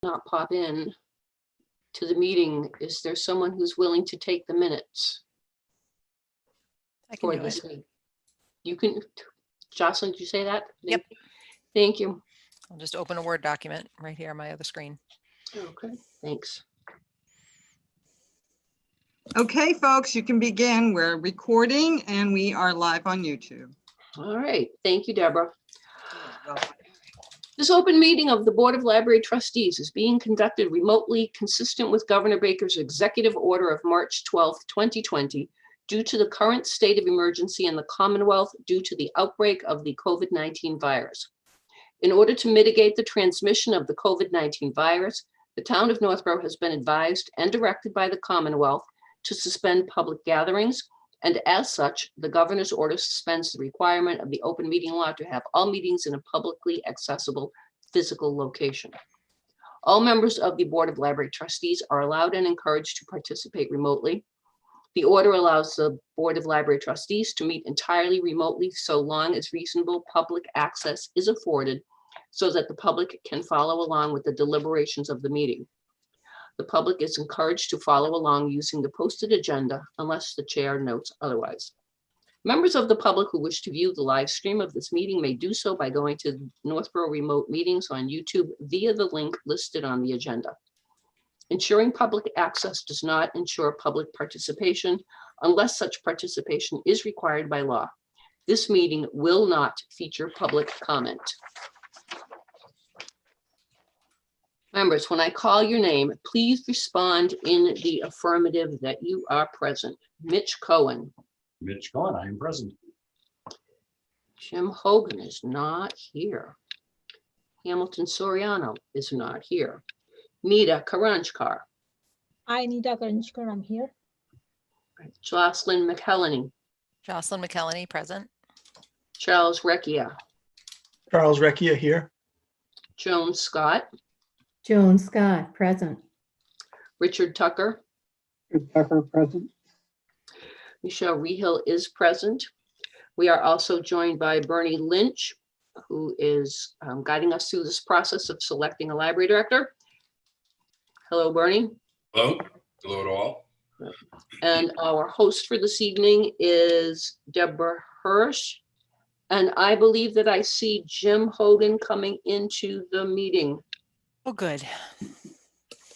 not pop in to the meeting. Is there someone who's willing to take the minutes I can for do this it. meeting? You can, Jocelyn, did you say that? Yep. Thank you. I'll just open a Word document right here on my other screen. Okay, thanks. Okay, folks, you can begin. We're recording and we are live on YouTube. All right, thank you, Deborah. This open meeting of the Board of Library Trustees is being conducted remotely, consistent with Governor Baker's executive order of March 12th, 2020, due to the current state of emergency in the Commonwealth due to the outbreak of the COVID-19 virus. In order to mitigate the transmission of the COVID-19 virus, the town of Northborough has been advised and directed by the Commonwealth to suspend public gatherings, and as such, the governor's order suspends the requirement of the open meeting law to have all meetings in a publicly accessible physical location. All members of the Board of Library Trustees are allowed and encouraged to participate remotely. The order allows the Board of Library Trustees to meet entirely remotely so long as reasonable public access is afforded so that the public can follow along with the deliberations of the meeting. The public is encouraged to follow along using the posted agenda unless the chair notes otherwise. Members of the public who wish to view the live stream of this meeting may do so by going to Northborough Remote Meetings on YouTube via the link listed on the agenda. Ensuring public access does not ensure public participation unless such participation is required by law. This meeting will not feature public comment. Members, when I call your name, please respond in the affirmative that you are present. Mitch Cohen. Mitch Cohen, I am present. Jim Hogan is not here. Hamilton Soriano is not here. Nita Karanjkar. Hi, Nita Karanjkar, I'm here. Jocelyn McHeleny. Jocelyn McKelney, present. Charles Recchia. Charles Recchia here. Joan Scott. Joan Scott, present. Richard Tucker. Richard Tucker, present. Michelle Rehill is present. We are also joined by Bernie Lynch, who is guiding us through this process of selecting a library director. Hello, Bernie. Hello. Hello to all. And our host for this evening is Deborah Hirsch. And I believe that I see Jim Hogan coming into the meeting. Oh, good.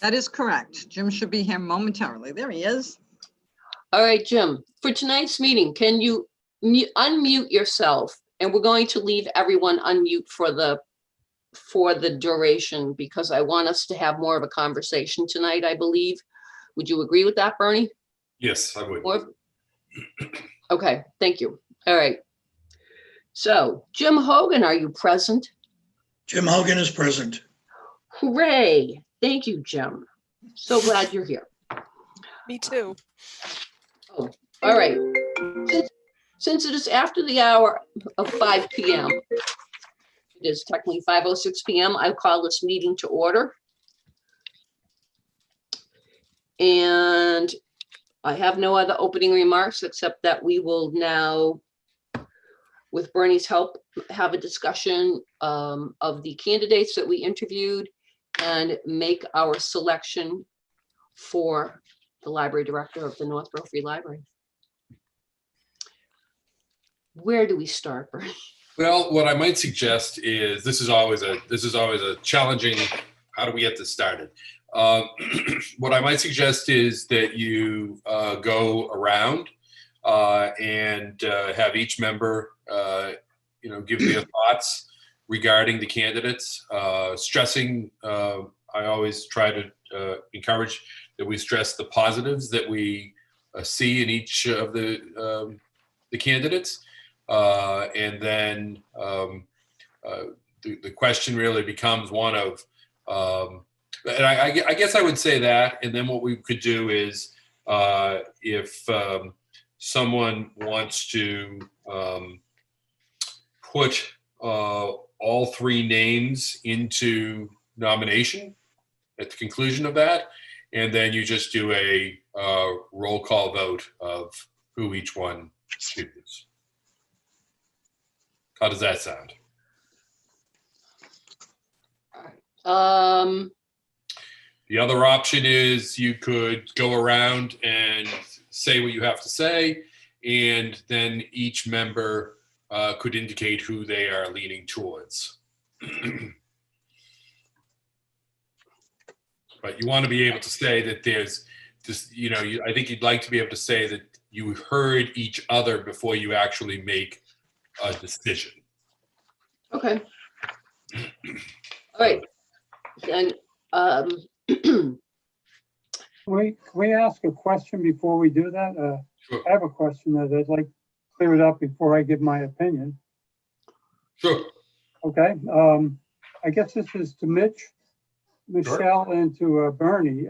That is correct. Jim should be here momentarily. There he is. All right, Jim, for tonight's meeting, can you unmute yourself? And we're going to leave everyone unmute for the duration because I want us to have more of a conversation tonight, I believe. Would you agree with that, Bernie? Yes, I would. Okay, thank you. All right. So, Jim Hogan, are you present? Jim Hogan is present. Hooray. Thank you, Jim. So glad you're here. Me too. Oh, all right. Since it is after the hour of 5 p.m., it is technically 5:06 p.m., I call this meeting to order. And I have no other opening remarks except that we will now, with Bernie's help, have a discussion of the candidates that we interviewed and make our selection for the library director of the Northborough Free Library. Where do we start, Bernie? Well, what I might suggest is this is always a challenging. How do we get this started? What I might suggest is that you go around and have each member, give their thoughts regarding the candidates. Stressing, I always try to encourage that we stress the positives that we see in each of the candidates. And then the question really becomes one of, and I guess I would say that, and then what we could do is if someone wants to put all three names into nomination at the conclusion of that, and then you just do a roll call vote of who each one chooses. How does that sound? The other option is you could go around and say what you have to say, and then each member could indicate who they are leaning towards. But you want to be able to say that there's just, I think you'd like to be able to say that you heard each other before you actually make a decision. Okay. All right. Then, Can we ask a question before we do that? Sure. I have a question that I'd like cleared up before I give my opinion. Sure. Okay, I guess this is to Mitch, Michelle, and to Bernie.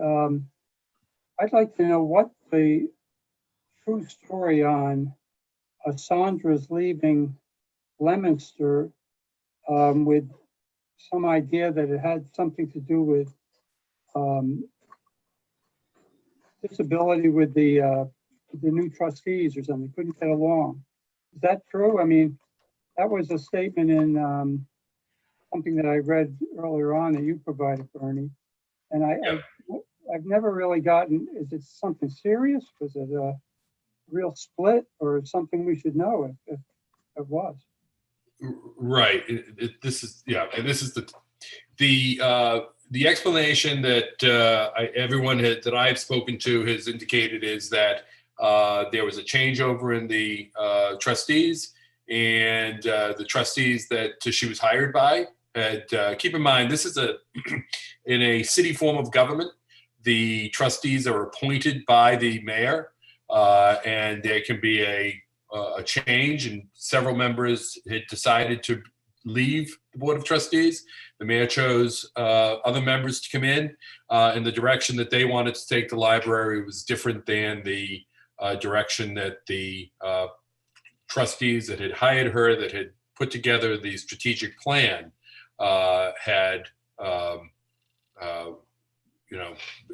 I'd like to know what the true story on Sandra's leaving Leominster with some idea that it had something to do with disability with the new trustees or something, couldn't get along. Is that true? I mean, that was a statement in something that I read earlier on that you provided, Bernie. And I've never really gotten, is it something serious? Was it a real split or something we should know if it was? Right. This is the explanation that everyone that I've spoken to has indicated is that there was a changeover in the trustees, and the trustees that she was hired by had, keep in mind, this is in a city form of government. The trustees are appointed by the mayor, and there can be a change, and several members had decided to leave the Board of Trustees. The mayor chose other members to come in, and the direction that they wanted to take the library was different than the direction that the trustees that had hired her, that had put together the strategic plan, had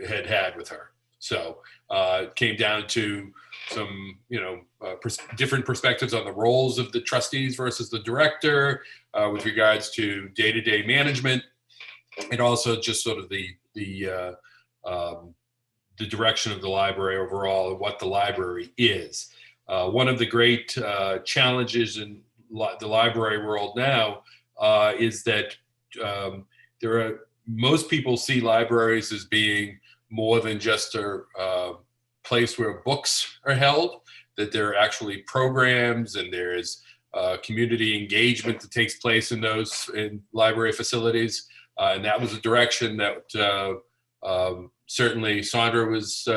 had with her. So it came down to some, different perspectives on the roles of the trustees versus the director, with regards to day-to-day management, and also just sort of the direction of the library overall and what the library is. One of the great challenges in the library world now is that most people see libraries as being more than just a place where books are held, that there are actually programs and there is community engagement that takes place in library facilities. And that was a direction that certainly Sandra was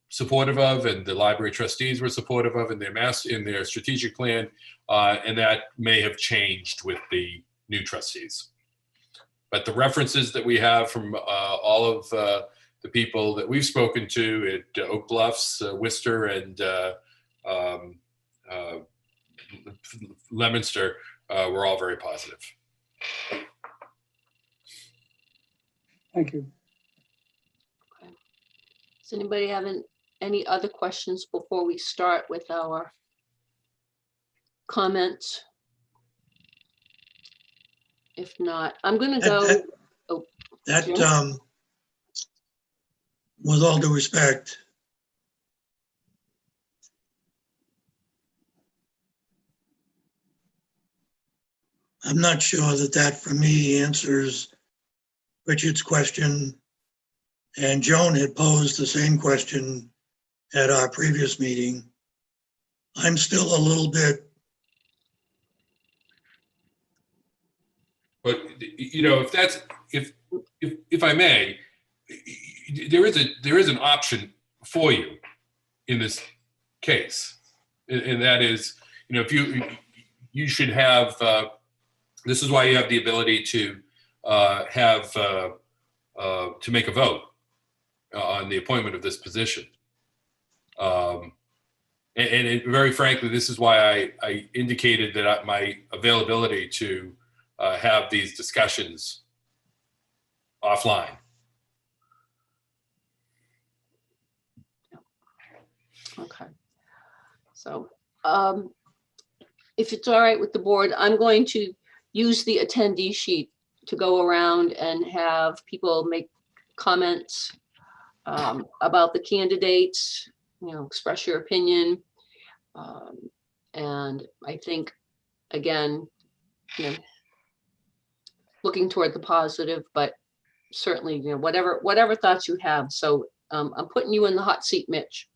supportive of, and the library trustees were supportive of in their strategic plan. And that may have changed with the new trustees. But the references that we have from all of the people that we've spoken to at Oak Bluffs, Worcester, and Leominster were all very positive. Thank you. Does anybody have any other questions before we start with our comments? If not, I'm going to go. That, with all due respect, I'm not sure that for me answers Richard's question. And Joan had posed the same question at our previous meeting. I'm still a little bit. But if I may, there is an option for you in this case, and that is, if you should have. This is why you have the ability to to make a vote on the appointment of this position. And very frankly, this is why I indicated that my availability to have these discussions offline. Okay. So if it's all right with the board, I'm going to use the attendee sheet to go around and have people make comments about the candidates, express your opinion. And I think, again, looking toward the positive, but certainly, whatever thoughts you have. So I'm putting you in the hot seat, Mitch.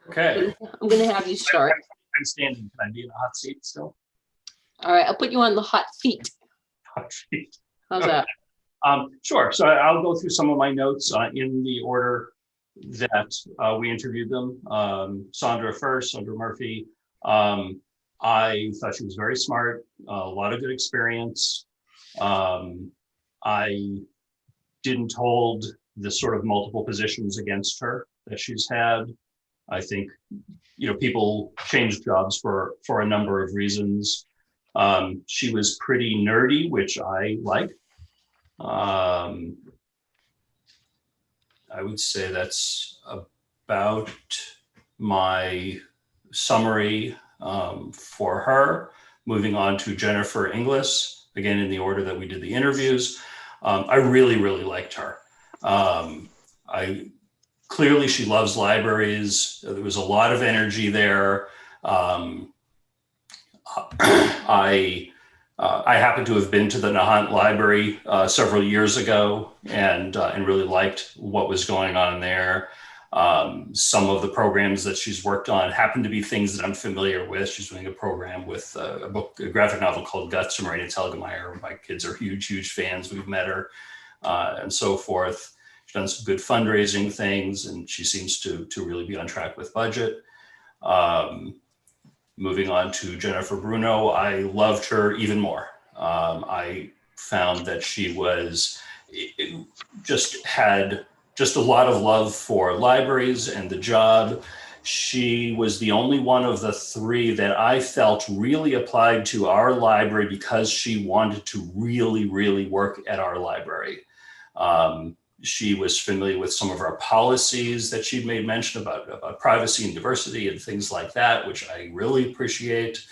Okay. I'm going to have you start. I'm standing. Can I be in the hot seat still? All right, I'll put you on the hot feet. Hot seat. How's that? Sure. So I'll go through some of my notes in the order that we interviewed them. Sandra first, Sandra Murphy. I thought she was very smart, a lot of good experience. I didn't hold the sort of multiple positions against her that she's had. I think, people change jobs for a number of reasons. She was pretty nerdy, which I like. I would say that's about my summary for her. Moving on to Jennifer Inglis, again, in the order that we did the interviews. I really, really liked her. Clearly she loves libraries. There was a lot of energy there. I happen to have been to the Nahant Library several years ago and really liked what was going on there. Some of the programs that she's worked on happen to be things that I'm familiar with. She's doing a program with a graphic novel called Guts from Raina Telgemeier. My kids are huge, huge fans. We've met her and so forth. She's done some good fundraising things, and she seems to really be on track with budget. Moving on to Jennifer Bruno, I loved her even more. I found that she had a lot of love for libraries and the job. She was the only one of the three that I felt really applied to our library because she wanted to really, really work at our library. She was familiar with some of our policies that she'd made mention about privacy and diversity and things like that, which I really appreciate.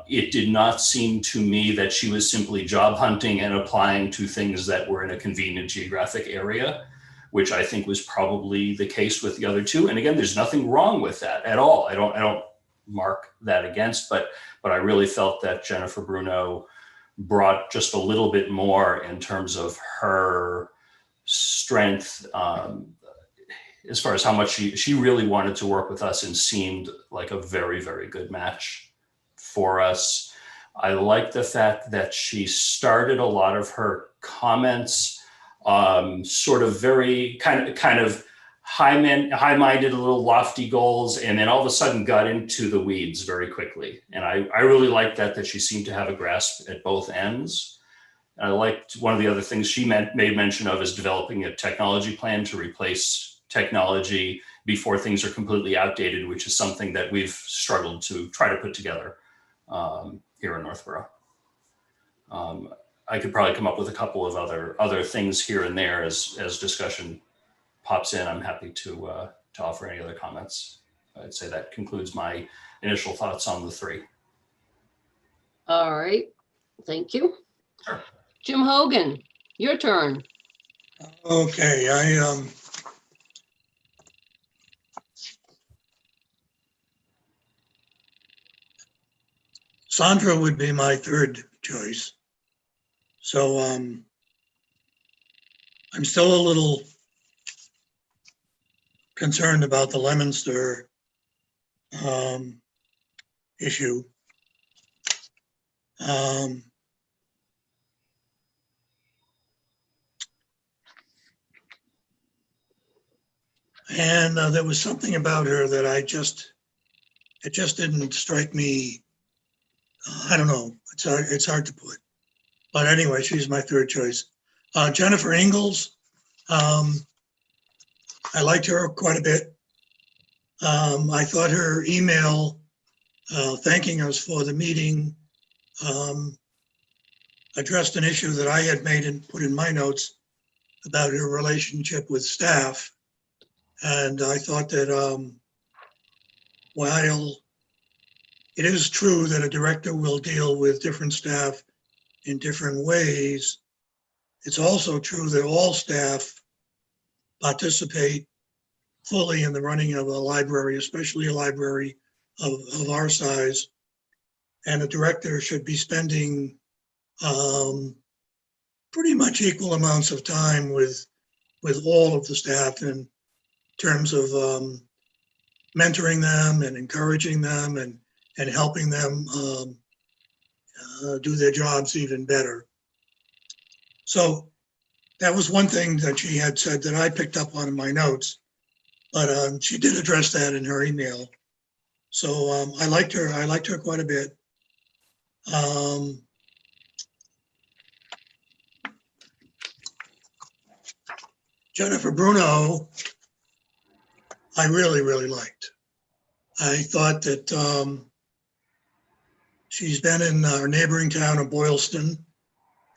It did not seem to me that she was simply job hunting and applying to things that were in a convenient geographic area, which I think was probably the case with the other two. And again, there's nothing wrong with that at all. I don't mark that against, but I really felt that Jennifer Bruno brought just a little bit more in terms of her strength as far as how much she really wanted to work with us and seemed like a very, very good match for us. I like the fact that she started a lot of her comments sort of very kind of high-minded, a little lofty goals, and then all of a sudden got into the weeds very quickly. And I really liked that she seemed to have a grasp at both ends. And I liked one of the other things she made mention of is developing a technology plan to replace technology before things are completely outdated, which is something that we've struggled to try to put together here in Northborough. I could probably come up with a couple of other things here and there as discussion pops in. I'm happy to offer any other comments. I'd say that concludes my initial thoughts on the three. All right, thank you. Sure. Jim Hogan, your turn. Okay, Sandra would be my third choice. So I'm still a little concerned about the Leominster issue. And there was something about her that it just didn't strike me. I don't know. It's hard to put. But anyway, she's my third choice. Jennifer Ingles, I liked her quite a bit. I thought her email thanking us for the meeting addressed an issue that I had made and put in my notes about her relationship with staff. And I thought that while it is true that a director will deal with different staff in different ways, it's also true that all staff participate fully in the running of a library, especially a library of our size. And a director should be spending pretty much equal amounts of time with all of the staff in terms of mentoring them and encouraging them and helping them do their jobs even better. So that was one thing that she had said that I picked up on in my notes, but she did address that in her email. So I liked her quite a bit. Jennifer Bruno, I really, really liked. I thought that she's been in our neighboring town of Boylston,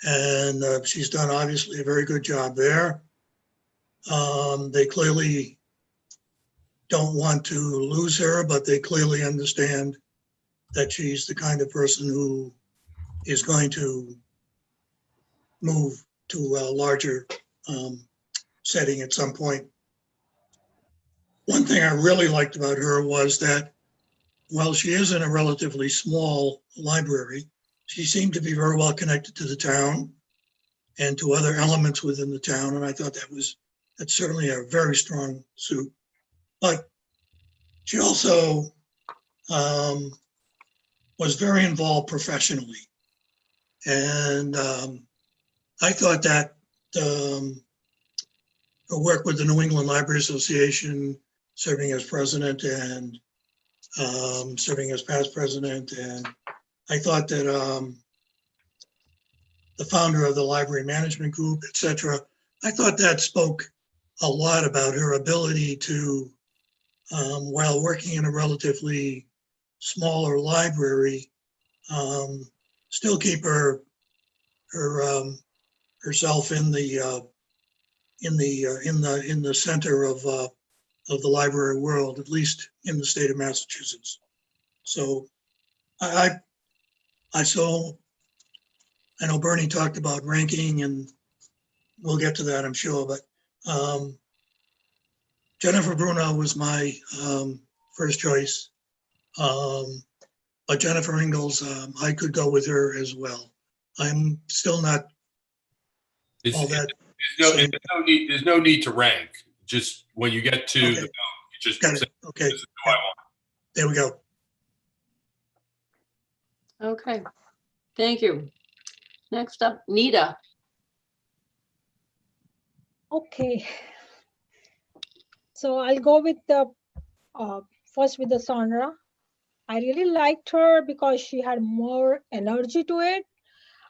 and she's done obviously a very good job there. They clearly don't want to lose her, but they clearly understand that she's the kind of person who is going to move to a larger setting at some point. One thing I really liked about her was that while she is in a relatively small library, she seemed to be very well connected to the town and to other elements within the town. And I thought that's certainly a very strong suit. But she also was very involved professionally. And I thought that her work with the New England Library Association, serving as president and serving as past president, and I thought that the founder of the library management group, et cetera, I thought that spoke a lot about her ability to, while working in a relatively smaller library, still keep herself in the center of the library world, at least in the state of Massachusetts. So I know Bernie talked about ranking, and we'll get to that, I'm sure, but Jennifer Bruno was my first choice. But Jennifer Ingalls, I could go with her as well. I'm still not all that. There's no need to rank. Just when you get to the vote, you just Got say, it. Okay. this is who I want. There we go. Okay, thank you. Next up, Nita. Okay. So I'll go with the first with the Sandra. I really liked her because she had more energy to it.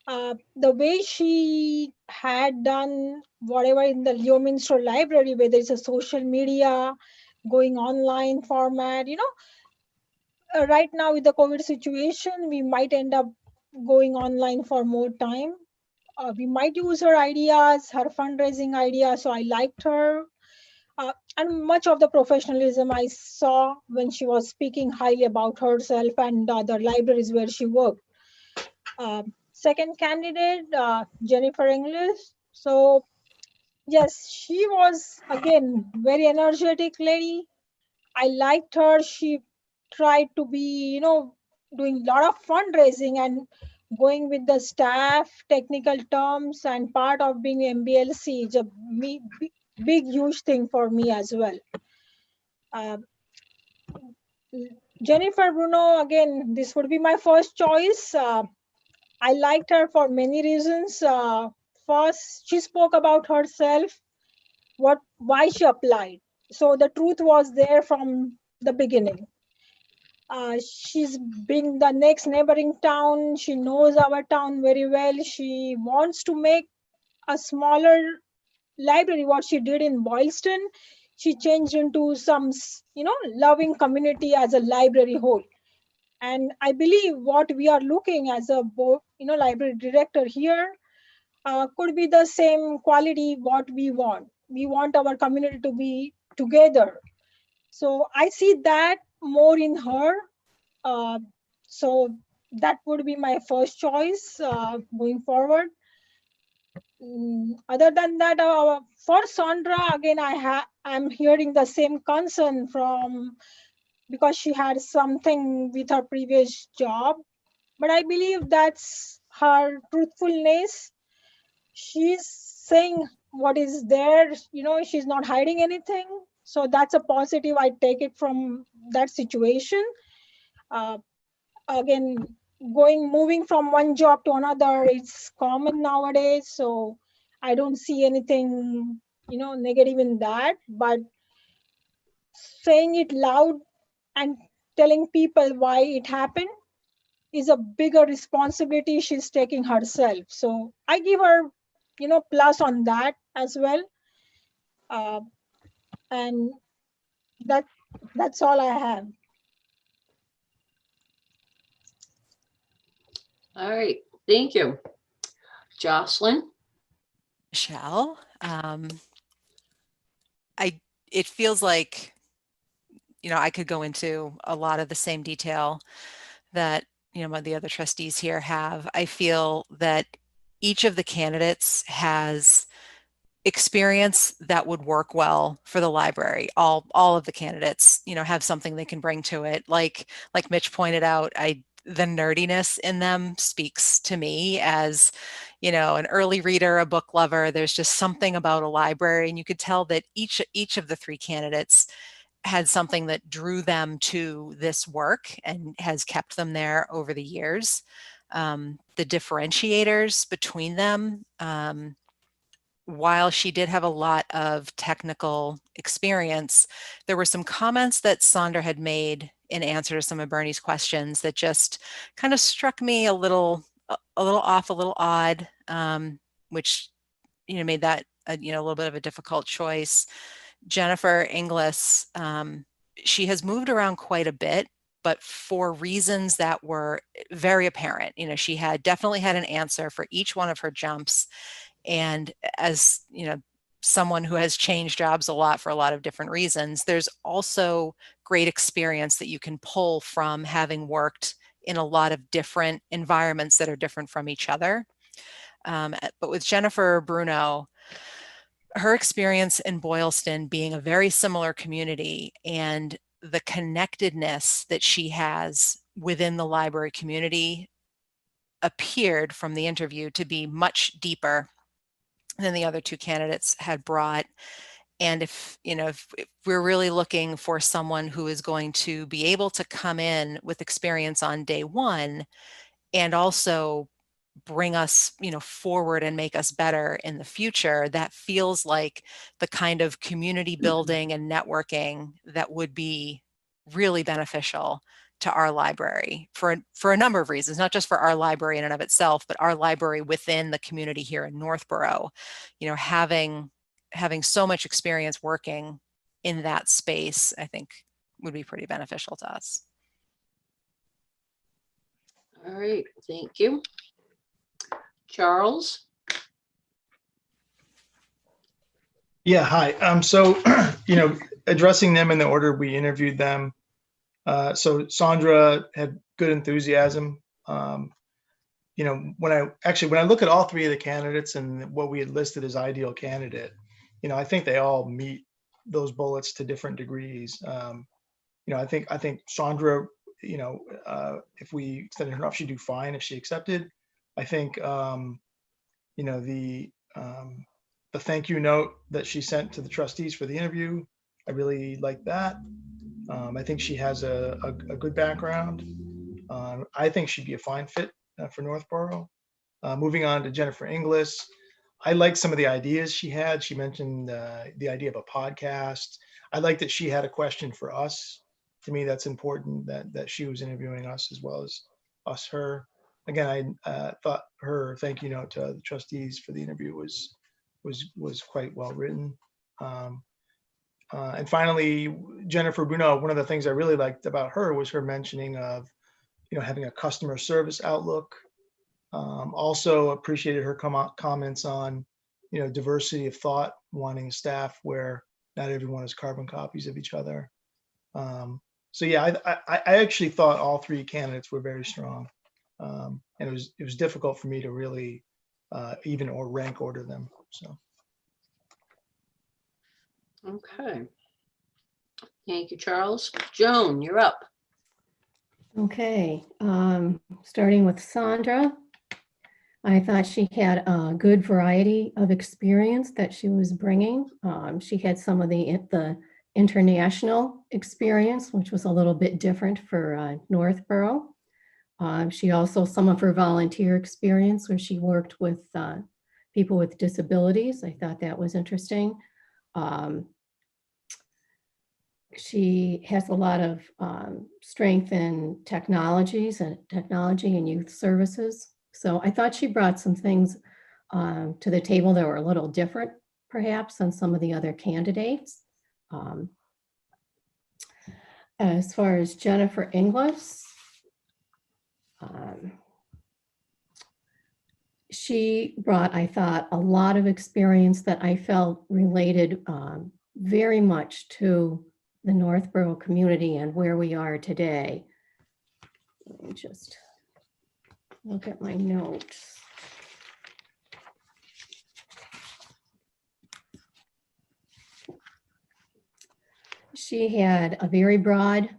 The way she had done whatever in the Leominster Library, whether it's a social media, going online format, right now with the COVID situation, we might end up going online for more time. We might use her ideas, her fundraising ideas. So I liked her. And much of the professionalism I saw when she was speaking highly about herself and the libraries where she worked. Second candidate, Jennifer English. So yes, she was again very energetic lady. I liked her. She tried to be, doing a lot of fundraising and going with the staff, technical terms, and part of being MBLC is a big, huge thing for me as well. Jennifer Bruno, again, this would be my first choice. I liked her for many reasons. First, she spoke about herself, why she applied. So the truth was there from the beginning. She's being the next neighboring town. She knows our town very well. She wants to make a smaller library. What she did in Boylston, she changed into some, loving community as a library whole. And I believe what we are looking as a library director here could be the same quality what we want. We want our community to be together. So I see that more in her. So that would be my first choice going forward. Other than that, for Sandra, again, I'm hearing the same concern from, because she had something with her previous job, but I believe that's her truthfulness. She's saying what is there, she's not hiding anything. So that's a positive. I take it from that situation. Uh, Again, moving from one job to another, it's common nowadays. So I don't see anything, negative in that. But saying it loud and telling people why it happened is a bigger responsibility she's taking herself. So I give her, plus on that as well. Uh, and that that's all I have. All right, thank you. Jocelyn? Michelle, it feels like, I could go into a lot of the same detail that, the other trustees here have. I feel that each of the candidates has experience that would work well for the library. All of the candidates, have something they can bring to it. Like Mitch pointed out, the nerdiness in them speaks to me as, an early reader, a book lover. There's just something about a library, and you could tell that each of the three candidates had something that drew them to this work and has kept them there over the years. The differentiators between them, while she did have a lot of technical experience, there were some comments that Sandra had made in answer to some of Bernie's questions that just kind of struck me a little off, a little odd, which, made that a little bit of a difficult choice. Jennifer Inglis, she has moved around quite a bit, but for reasons that were very apparent. She had definitely had an answer for each one of her jumps. And as, someone who has changed jobs a lot for a lot of different reasons, there's also great experience that you can pull from having worked in a lot of different environments that are different from each other. But with Jennifer Bruno, her experience in Boylston being a very similar community and the connectedness that she has within the library community appeared from the interview to be much deeper than the other two candidates had brought. And if we're really looking for someone who is going to be able to come in with experience on day one and also bring us, forward and make us better in the future, that feels like the kind of community building and networking that would be really beneficial to our library for a number of reasons, not just for our library in and of itself, but our library within the community here in Northborough. Having so much experience working in that space, I think would be pretty beneficial to us. All right, thank you. Charles? Yeah, hi. So, addressing them in the order we interviewed them. So Sandra had good enthusiasm. When I look at all three of the candidates and what we had listed as ideal candidate, I think they all meet those bullets to different degrees. I think Sandra, if we extended her off, she'd do fine if she accepted. I think, the thank you note that she sent to the trustees for the interview, I really like that. I think she has a good background. I think she'd be a fine fit for Northborough. Moving on to Jennifer Inglis, I like some of the ideas she had. She mentioned the idea of a podcast. I like that she had a question for us. To me, that's important that she was interviewing us as well as us her. Again, I thought her thank you note to the trustees for the interview was quite well written. And finally, Jennifer Bruno, one of the things I really liked about her was her mentioning of, having a customer service outlook. Also appreciated her comments on, diversity of thought, wanting staff where not everyone is carbon copies of each other. So yeah, I actually thought all three candidates were very strong. And it was difficult for me to really even or rank order them. So. Okay. Thank you, Charles. Joan, you're up. Okay, starting with Sandra. I thought she had a good variety of experience that she was bringing. She had some of the international experience, which was a little bit different for Northborough. She also, some of her volunteer experience where she worked with people with disabilities. I thought that was interesting. She has a lot of strength in technology and youth services. So I thought she brought some things to the table that were a little different, perhaps, than some of the other candidates. As far as Jennifer Inglis, she brought, I thought, a lot of experience that I felt related very much to the Northborough community and where we are today. Let me just look at my notes. She had a very broad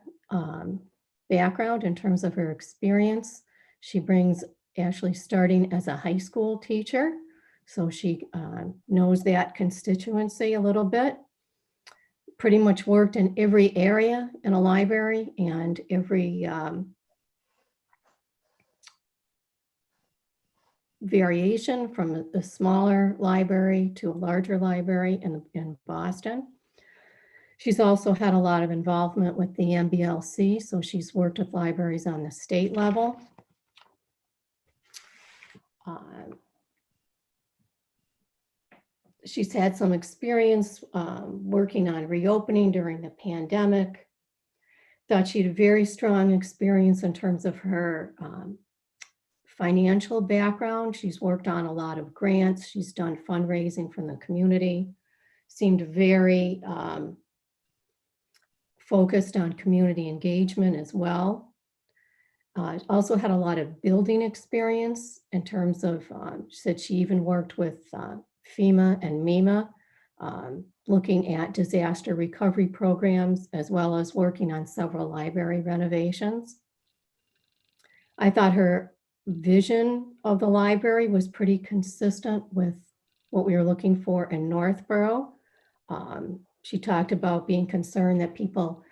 background in terms of her experience. She brings actually starting as a high school teacher, so she knows that constituency a little bit. Pretty much worked in every area in a library and every variation from a smaller library to a larger library in Boston. She's also had a lot of involvement with the MBLC, so she's worked with libraries on the state level. She's had some experience working on reopening during the pandemic. Thought she had a very strong experience in terms of her financial background. She's worked on a lot of grants. She's done fundraising from the community. Seemed very focused on community engagement as well. Also had a lot of building experience in terms of, she said she even worked with FEMA and MEMA, looking at disaster recovery programs, as well as working on several library renovations. I thought her vision of the library was pretty consistent with what we were looking for in Northborough. She talked about being concerned that people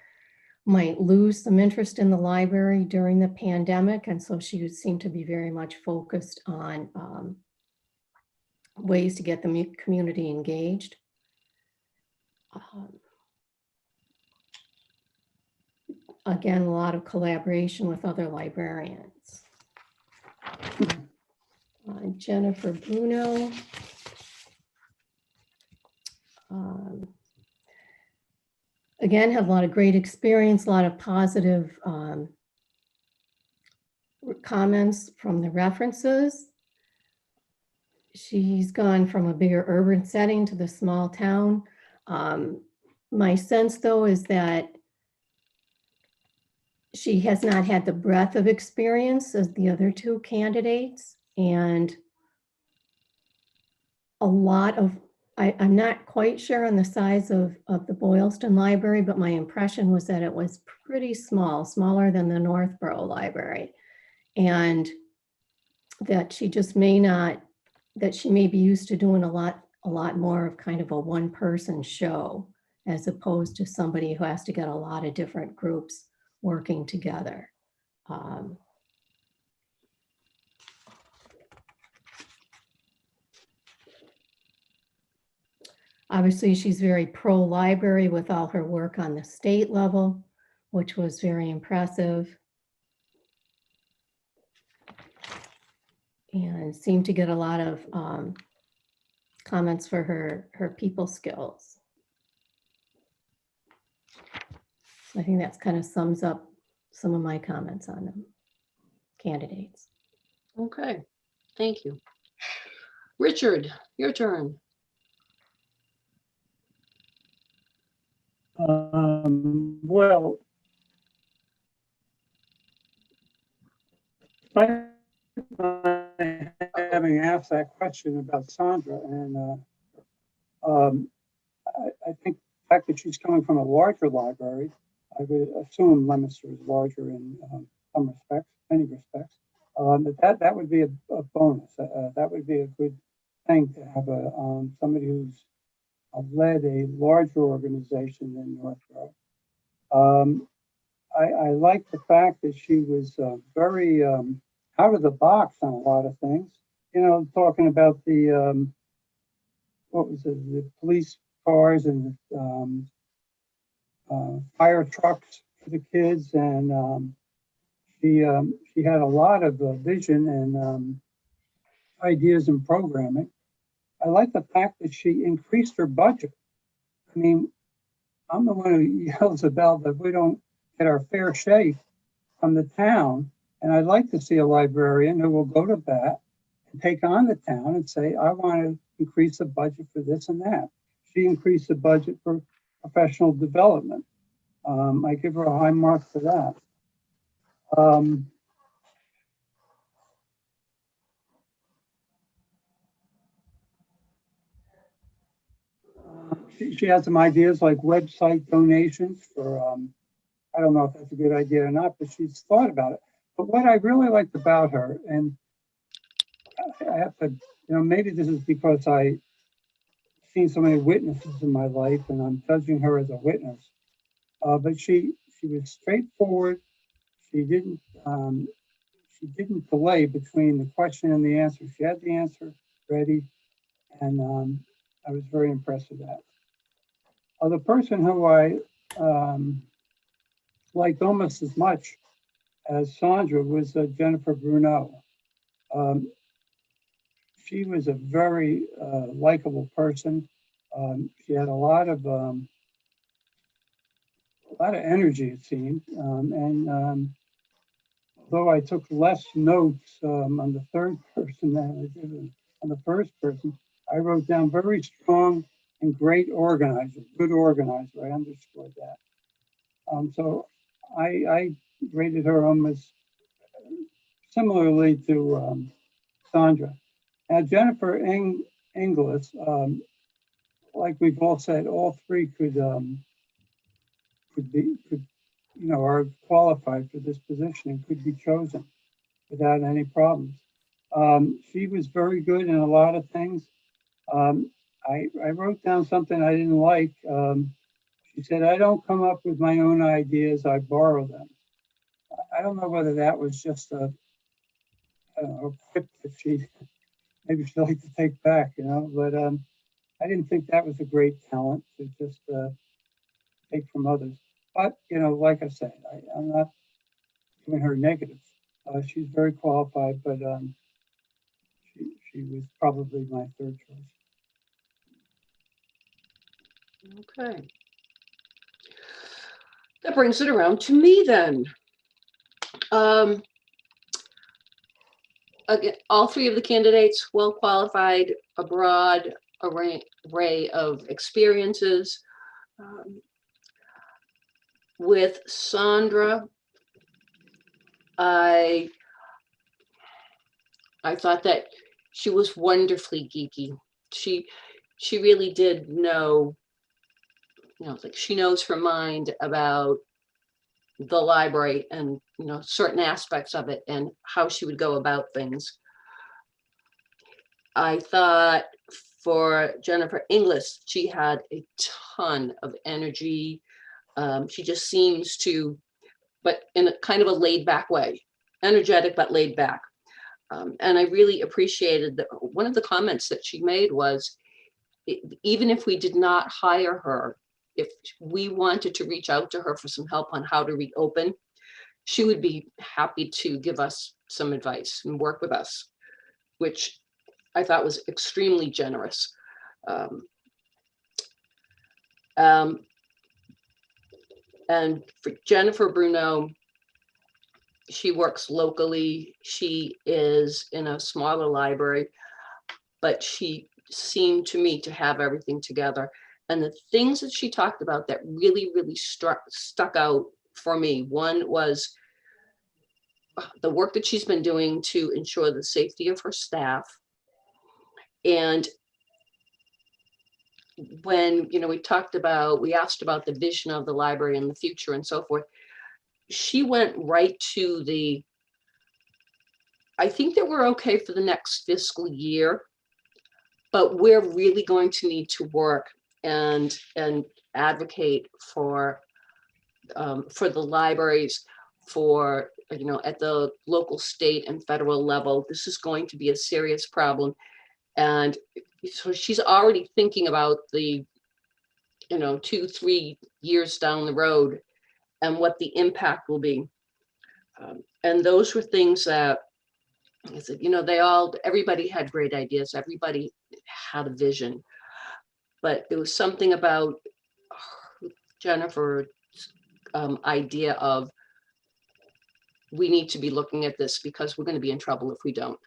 might lose some interest in the library during the pandemic, and so she seemed to be very much focused on ways to get the community engaged. Again, a lot of collaboration with other librarians. Jennifer Bruno. Again, had a lot of great experience, a lot of positive comments from the references. She's gone from a bigger urban setting to the small town. My sense, though, is that she has not had the breadth of experience as the other two candidates, and a lot of, I'm not quite sure on the size of the Boylston Library, but my impression was that it was pretty small, smaller than the Northborough Library, and that she just may not, that she may be used to doing a lot more of kind of a one-person show, as opposed to somebody who has to get a lot of different groups working together. Obviously, she's very pro-library with all her work on the state level, which was very impressive. And seemed to get a lot of comments for her people skills. So I think that's kind of sums up some of my comments on them, candidates. Okay, thank you. Richard, your turn. Well, I have having asked that question about Sandra, and I think the fact that she's coming from a larger library, I would assume Leominster is larger in some respects, many respects. That would be a bonus. That would be a good thing to have somebody who's led a larger organization than Northrop. I like the fact that she was very out of the box on a lot of things. You know, talking about the what was it, the police cars and fire trucks for the kids, and she had a lot of vision and ideas and programming. I like the fact that she increased her budget. I mean, I'm the one who yells about that we don't get our fair shake from the town, and I'd like to see a librarian who will go to bat and take on the town and say, I want to increase the budget for this and that. She increased the budget for professional development. I give her a high mark for that. She has some ideas like website donations for, I don't know if that's a good idea or not, but she's thought about it. But what I really liked about her, and I have to, you know, maybe this is because I've seen so many witnesses in my life and I'm judging her as a witness, but she was straightforward. She didn't delay between the question and the answer. She had the answer ready, and I was very impressed with that. The person who I liked almost as much as Sandra was Jennifer Bruno. She was a very likable person. She had a lot of energy, it seemed, and although I took less notes on the third person than I did on the first person, I wrote down very strong and great organizer, good organizer. I underscored that. So I rated her almost similarly to Sandra. Now, Jennifer Inglis, like we've all said, all three could are qualified for this position and could be chosen without any problems. She was very good in a lot of things. I wrote down something I didn't like. She said, I don't come up with my own ideas, I borrow them. I don't know whether that was just a quip that maybe she'd like to take back, you know, but I didn't think that was a great talent to just take from others. But, you know, like I said, I'm not giving her negatives. She's very qualified, but she was probably my third choice. Okay. That brings it around to me then. Again, all three of the candidates, well qualified, a broad array of experiences. With Sandra, I thought that she was wonderfully geeky. She really did know, you know, like she knows her mind about the library and, you know, certain aspects of it and how she would go about things. I thought for Jennifer Inglis, she had a ton of energy. She just seems to, but in a kind of a laid back way, energetic, but laid back. And I really appreciated that one of the comments that she made was, even if we did not hire her, if we wanted to reach out to her for some help on how to reopen, she would be happy to give us some advice and work with us, which I thought was extremely generous. And for Jennifer Bruno, she works locally. She is in a smaller library, but she seemed to me to have everything together. And the things that she talked about that really, really stuck out for me, one was the work that she's been doing to ensure the safety of her staff, And when, we asked about the vision of the library in the future and so forth, she went right to I think that we're okay for the next fiscal year, but we're really going to need to work and advocate for the libraries, for, at the local, state, and federal level. This is going to be a serious problem. And so she's already thinking about the, 2-3 years down the road and what the impact will be. And those were things that I said, everybody had great ideas. Everybody had a vision, but there was something about Jennifer's idea of, we need to be looking at this because we're going to be in trouble if we don't.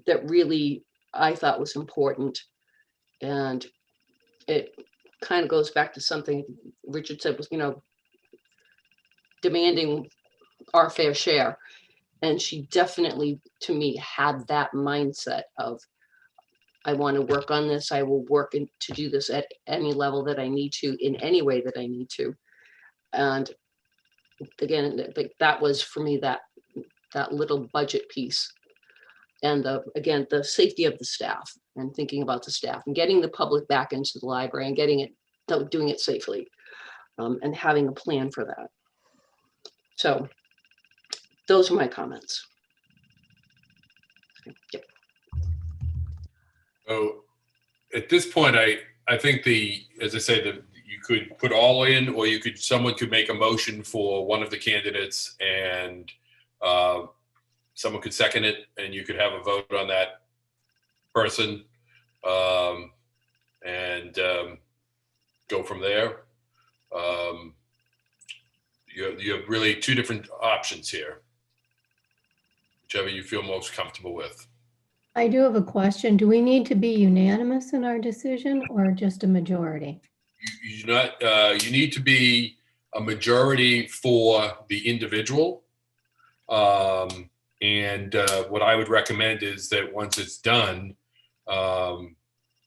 That really, I thought, was important. And it kind of goes back to something Richard said was, demanding our fair share. And she definitely, to me, had that mindset of, I want to work on this. I will work to do this at any level that I need to, in any way that I need to. And again, that was for me, that little budget piece. And again, the safety of the staff and thinking about the staff and getting the public back into the library and doing it safely, and having a plan for that. So those are my comments. Yep. So at this point, I think as I say, you could put all in, or someone could make a motion for one of the candidates, and someone could second it, and you could have a vote on that person, and go from there. You have really two different options here, whichever you feel most comfortable with. I do have a question. Do we need to be unanimous in our decision or just a majority? You need to be a majority for the individual. And what I would recommend is that once it's done, that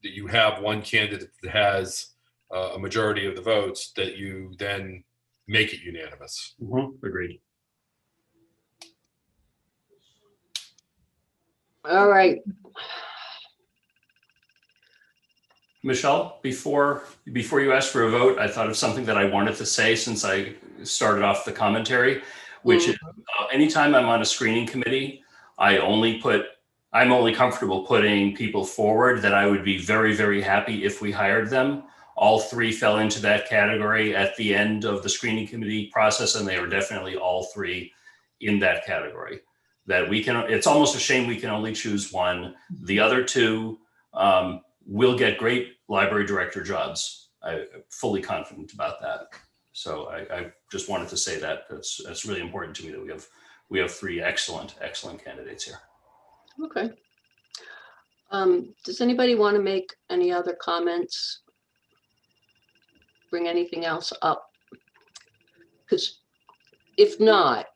you have one candidate that has a majority of the votes, that you then make it unanimous. Mm-hmm. Agreed. All right. Michelle, before you ask for a vote, I thought of something that I wanted to say since I started off the commentary, which is anytime I'm on a screening committee, I'm only comfortable putting people forward that I would be very, very happy if we hired them. All three fell into that category at the end of the screening committee process, and they were definitely all three in that category. It's almost a shame we can only choose one. The other two will get great library director jobs. I'm fully confident about that. So I just wanted to say that that's really important to me, that we have three excellent candidates here. Okay. Does anybody want to make any other comments? Bring anything else up? Because if not,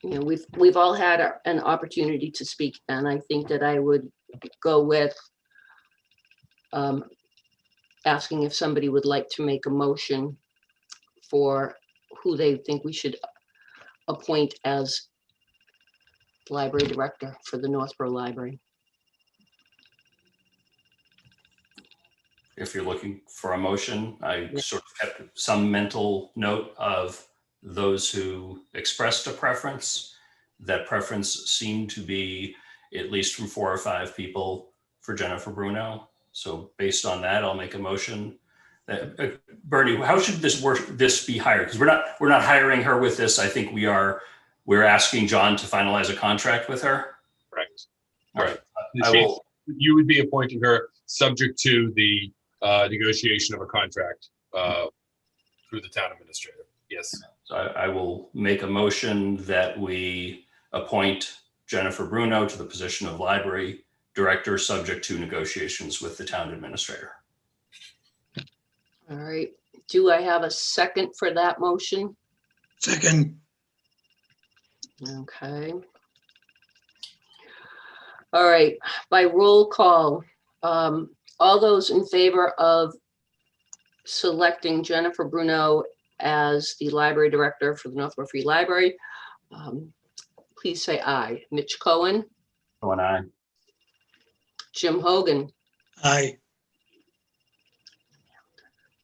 we've all had an opportunity to speak, and I think that I would go with asking if somebody would like to make a motion for who they think we should appoint as library director for the Northborough Library. If you're looking for a motion, I sort of kept some mental note of those who expressed a preference. That preference seemed to be, at least from 4 or 5 people, for Jennifer Bruno. So based on that, I'll make a motion. Bernie, how should this be hired? Because we're not hiring her with this. I think we're asking John to finalize a contract with her. Correct. All right. You would be appointing her subject to the negotiation of a contract through the town administrator. Yes. So I will make a motion that we appoint Jennifer Bruno to the position of library director, subject to negotiations with the town administrator. All right. Do I have a second for that motion? Second. Okay. All right, by roll call, all those in favor of selecting Jennifer Bruno as the library director for the Northborough Free Library, please say aye. Mitch Cohen, Cohen, aye. Jim Hogan, Aye.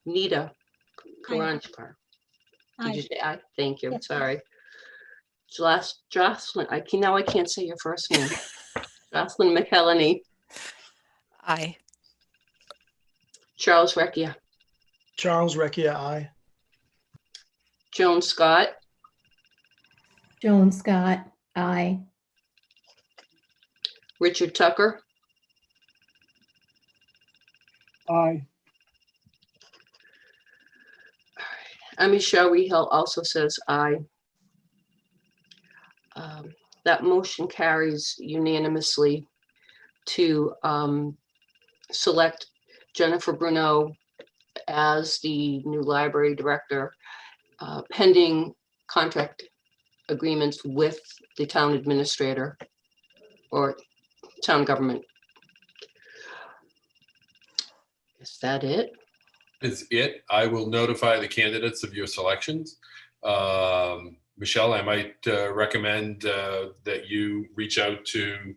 Nita Aye. Karanchkar. Did you Aye. say aye? Thank you, Yes. sorry. Jocelyn, now I can't say your first name. Jocelyn McElhenney, Aye. Charles Recchia, Charles Recchia, aye. Joan Scott, Joan Scott, aye. Richard Tucker, Aye. Michelle Rehill also says aye. That motion carries unanimously to select Jennifer Bruno as the new library director, pending contract agreements with the town administrator or town government. Is that it? Is it. I will notify the candidates of your selections. Michelle, I might recommend that you reach out to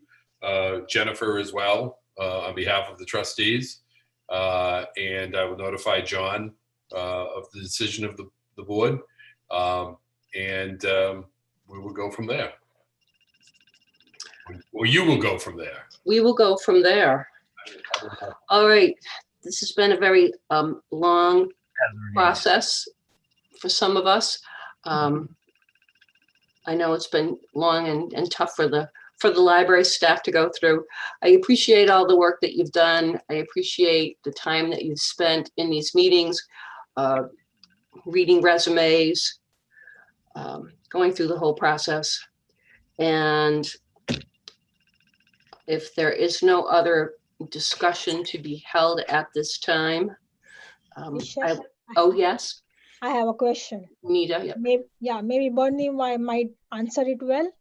Jennifer as well on behalf of the trustees. And I will notify John of the decision of the board. And we will go from there. Or you will go from there. We will go from there. All right. This has been a very long process for some of us. I know it's been long and tough for the library staff to go through. I appreciate all the work that you've done. I appreciate the time that you've spent in these meetings, reading resumes, going through the whole process. And if there is no other discussion to be held at this time, Michelle, oh, yes, I have a question. Nita, yeah. Maybe Bernie might answer it well.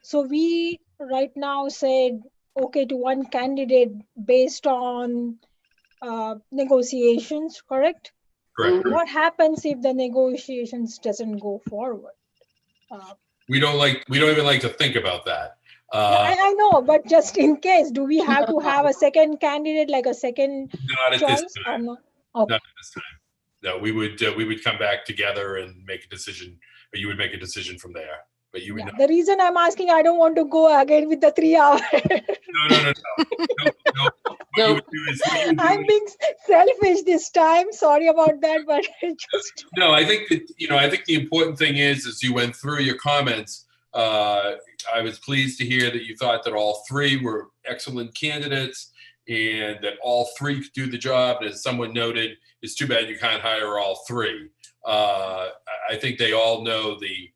So we right now said okay to one candidate based on negotiations, correct? Correct. What happens if the negotiations doesn't go forward? We don't even like to think about that. I know, but just in case, do we have to have a second candidate, like a second Not at choice this or time. not? Okay. Not at this time. No, we would come back together and make a decision, but you would make a decision from there. But you would Yeah. not. The reason I'm asking, I don't want to go again with the 3 hours. No. What you would do is I'm being selfish this time. Sorry about that, but just no. I think that I think the important thing is, as you went through your comments, I was pleased to hear that you thought that all three were excellent candidates and that all three could do the job. And as someone noted, it's too bad you can't hire all three. I think they all know the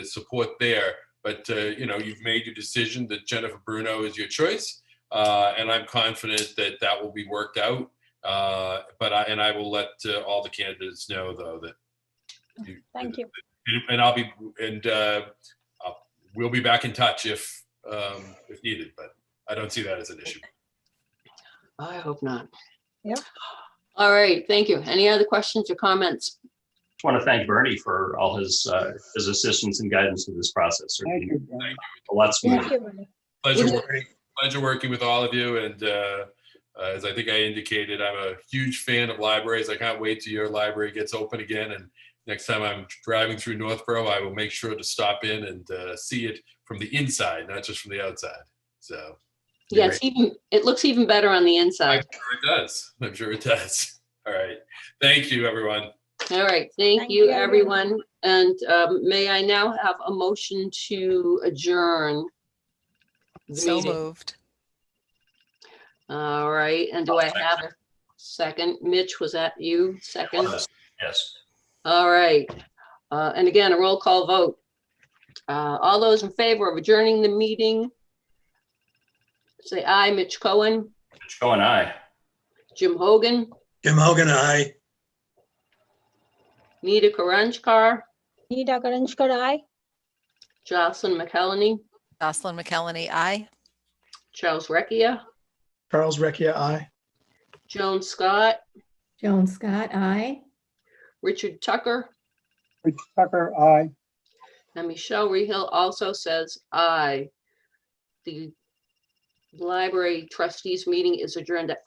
support there. But you've made your decision that Jennifer Bruno is your choice, and I'm confident that that will be worked out. But I will let all the candidates know, though, that. thank you. And we'll be back in touch if needed. But I don't see that as an issue. I hope not. Yeah. All right, thank you. Any other questions or comments? Just want to thank Bernie for all his assistance and guidance through this process. Thank you. Brian. A lot smoother. Thank you, Bernie. Pleasure working with all of you. And as I think I indicated, I'm a huge fan of libraries. I can't wait till your library gets open again. And next time I'm driving through Northborough, I will make sure to stop in and see it from the inside, not just from the outside. So. Yeah, it looks even better on the inside. I'm sure it does. All right. Thank you, everyone. All right, thank you, everyone. And may I now have a motion to adjourn the So meeting? moved. All right, and do I have a second? Mitch, was that you? Second? Yes. All right. And again, a roll call vote. All those in favor of adjourning the meeting, say aye. Mitch Cohen, Mitch Cohen, aye. Jim Hogan, Jim Hogan, aye. Nita Karanchkar, Nita Karanchkar, aye. Jocelyn McElhenney, Jocelyn McKelney, aye. Charles Recchia, Charles Recchia, aye. Joan Scott, Joan Scott, aye. Richard Tucker, Rich Tucker, aye. and Michelle Rehill also says aye. The library trustees meeting is adjourned at